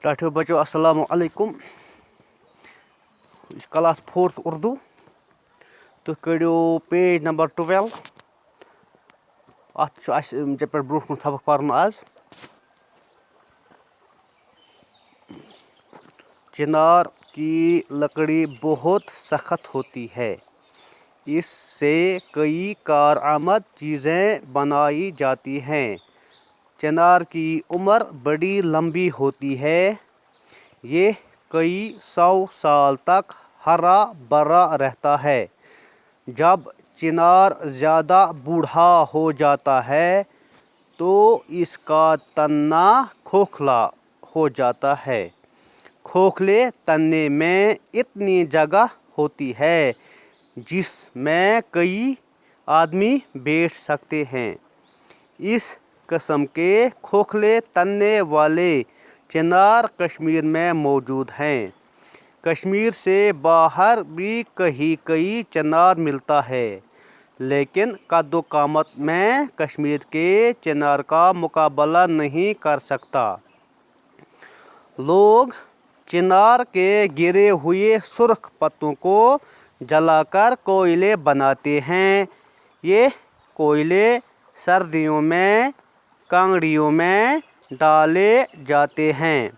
ٹاٹھو بچو السلام علیکم. یہ کلاس 4th اردو. تُہۍ کٔڑِو پیج نمبر 12. اَتھ چھُ اَسہِ ژےٚ پٮ۪ٹھ برونٛٹھ کُن سبق پَرُن آز. چنار کی لکڑی بہت سخت ہوتی ہے. اس سے کئی کارآمد چیزیں بنائی جاتی ہیں. چنار کی عمر بڑی لمبی ہوتی ہے. یہ کئی 100 سال تک ہرا بھرا رہتا ہے. جب چنار زیادہ بوڑھا ہو جاتا ہے تو اس کا تنا کھوکھلا ہو جاتا ہے. کھوکھلے تنے میں اتنی جگہ ہوتی ہے جس میں کئی آدمی بیٹھ سکتے ہیں. اس قسم کے کھوکھلے تنے والے چنار کشمیر میں موجود ہیں. کشمیر سے باہر بھی کئی چنار ملتا ہے لیکن قد و قامت میں کشمیر کے چنار کا مقابلہ نہیں کر سکتا. لوگ چنار کے گرے ہوئے سرخ پتوں کو جلا کر کوئلے بناتے ہیں. یہ کوئلے سردیوں میں کانگڑیوں میں ڈالے جاتے ہیں.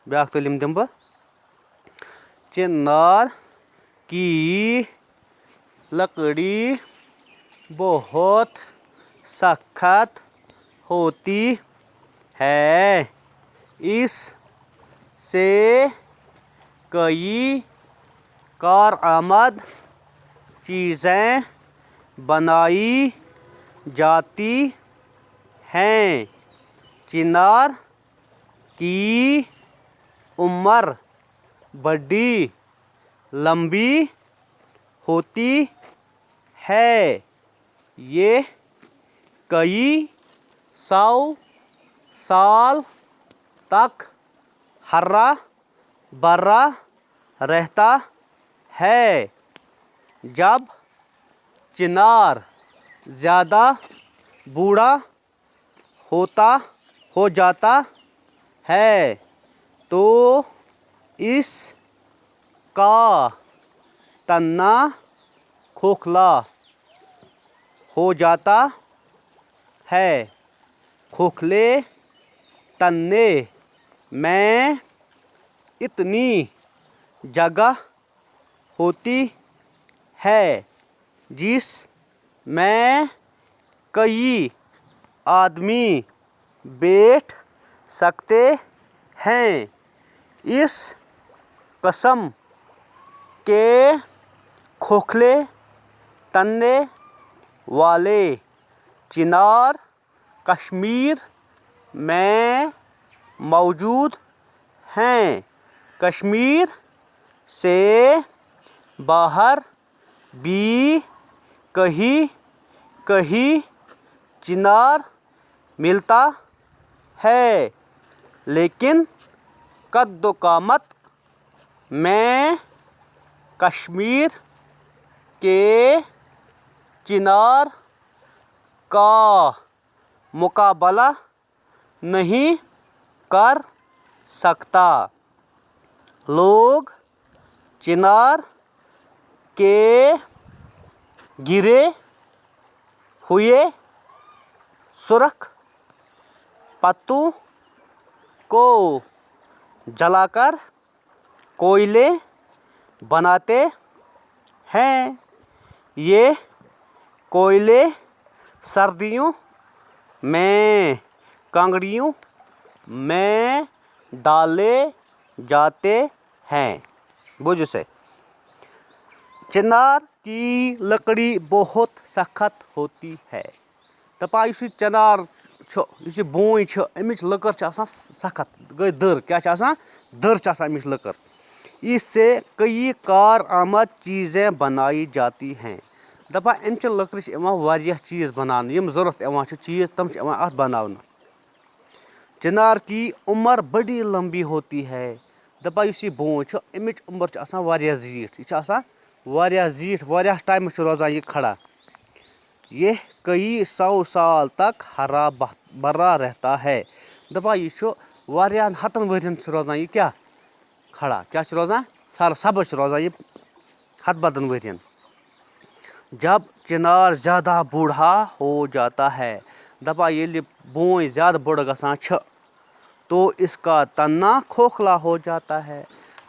بیاکھ تعلیٖم دِمہٕ بہٕ. چنار کی لکڑی بہت سخت ہوتی ہے. اس سے کئی کارآمد چیزیں بنائی جاتی ہیں. چنار کی عمر بڑی لمبی ہوتی ہے. یہ کئی 100 سال تک ہرا بھرا رہتا ہے. جب چنار زیادہ بوڑھا ہو جاتا ہے تو اس کا تنا کھوکھلا ہو جاتا ہے. کھوکھلے تنے میں اتنی جگہ ہوتی ہے جس میں کئی آدمی بیٹھ سکتے ہیں. اس قسم کے کھوکھلے تنے والے چنار کشمیر میں موجود ہیں. کشمیر سے باہر بھی کہیں چنار ملتا ہے لیکن قد و قامت میں کشمیر کے چنار کا مقابلہ نہیں کر سکتا. لوگ چنار کے گرے ہوئے سرخ پتوں کو جلا کر کوئلے بناتے ہیں. یہ کوئلے سردیوں میں کانگڑیوں میں ڈالے جاتے ہیں. بوجھو سے. چنار کی لکڑی بہت سخت ہوتی ہے. دپان یُس یہِ چنار چھُ یُس یہِ بوٗنۍ چھِ اَمِچ لٔکٕر چھِ آسان سخت گٔے دٔر. کیٛاہ چھِ آسان؟ دٔر چھِ آسان اَمِچ لٔکٕر. اس سے کئی کارآمد چیزیں بنائی جاتی ہیں. دپان اَمہِ چہِ لٔکرِ چھِ یِوان واریاہ چیٖز بناونہٕ یِم ضوٚرتھ یِوان چھِ چیٖز تِم چھِ یِوان اَتھ بناونہٕ. چنار کی عمر بڑی لمبی ہوتی ہے. دپان یُس یہِ بوٗنۍ چھُ اَمِچ عمر چھِ آسان واریاہ زیٖٹھ. یہِ چھِ آسان واریاہ زیٖٹھ واریاہ ٹایمَس چھُ روزان یہِ کھڑا. یہ کئی 100 سال تک ہرا بھرا رہتا ہے. دپان یہ چھُ واریاہن ہتن ؤرین چھُ روزان یہ کیا کھڑا کیا چھُ روزان سر سبز چھُ روزان یہ ہتھ بدن ؤرین. جب چنار زیادہ بوڑھا ہو جاتا ہے دپان ییٚلہِ بوٗنۍ زیادٕ بٔڑ گژھان چھِ تو اس کا تنا کھوکھلا ہو جاتا ہے.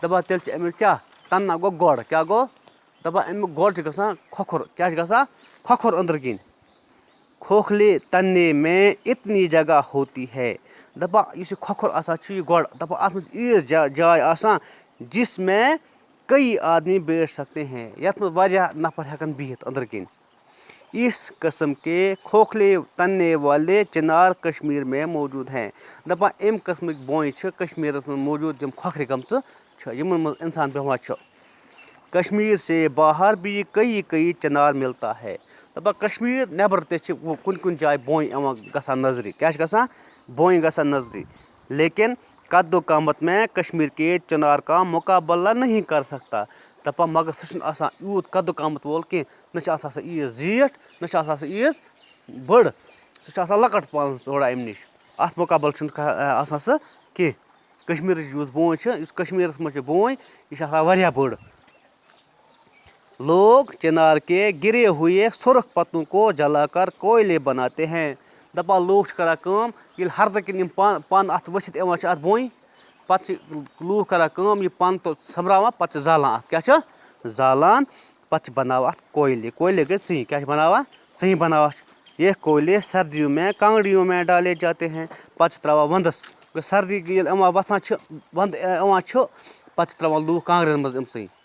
دپان تیٚلہِ چھِ أمِس کیٛاہ تنا گوٚو گۄڈ کیٛاہ گوٚو دپان امیُک گۄڈ چھُ گژھان کھۄکھُر کیٛاہ چھُ گژھان کھۄکھُر أنٛدرٕ کِنۍ. کھوکھلے تنے میں اتنی جگہ ہوتی ہے دپان یُس یہِ کھۄکھُر آسان چھُ یہِ گۄڈ دپان اَتھ منٛز چھِ ییٖژ جاے آسان جس میں کئی آدمی بیٹھ سکتے ہیں یتھ منٛز واریاہ نفر ہٮ۪کن بِہِتھ أنٛدرٕ کِنۍ. اس قسم کے کھوکھلے تنے والے چنار کشمیر میں موجود ہیں. دپان امہِ قٕسمٕکۍ بونہِ چھِ کشمیٖرس منٛز موٗجوٗد یِم کھۄکھرِ گٔمژٕ چھِ یِمن منٛز انسان بیٚہوان چھُ. کشمیر سے باہر بھی کئی چنار ملتا ہے. دپان کشمیٖر نٮ۪بر تہِ چھِ کُنہِ کُنہِ جایہِ بونہِ یِوان گژھان نظرِ کیٛاہ چھِ گژھان بونہِ گژھان نظرِ. لیکن قد و قامت میں کشمیر کے چنار کا مقابلہ نہیں کر سکتا. دپان مگر سُہ چھُنہٕ آسان یوٗت قد و قامت وول کینٛہہ نہ چھِ آسان سۄ عیٖژ زیٖٹھ نہ چھِ آسان سۄ عیٖژ بٔڑ سُہ چھِ آسان لۄکٕٹ پہن تھوڑا امہِ نِش اتھ مُقابل چھُنہٕ آسان سُہ کینٛہہ. کشمیٖرٕچ یُس بوٗنۍ چھِ یُس کشمیٖرس منٛز چھِ بوٗنۍ یہِ چھِ آسان واریاہ بٔڑ. لوگ چنار کے گرے ہوئے سرخ پتوں کو جلا کر کوئلے بناتے ہیں. دپان لوٗکھ چھِ کران کٲم ییٚلہِ ہردٕ کِنۍ یِم پن اتھ ؤسِتھ یِوان چھِ اتھ بونہِ پتہٕ چھِ لوٗکھ کران کٲم یہِ پن سۄمبراوان پتہٕ چھِ زالان اتھ کیٛاہ چھِ زالان پتہٕ چھِ بناوان اتھ کوئلے. کوئلے گٔے ژٕنہِ کیٛاہ چھِ بناوان ژٕنہِ بناوان چھِ. یہ کوئلے سردیوں میں کانگڑیوں میں ڈالے جاتے ہیں. پتہٕ چھِ تراوان ونٛدس سردی ییٚلہِ یِوان وۄتھان چھِ ونٛدٕ یِوان چھُ پتہٕ چھِ تراوان لوٗکھ کانٛگرٮ۪ن منٛز یِم ژٕنہِ.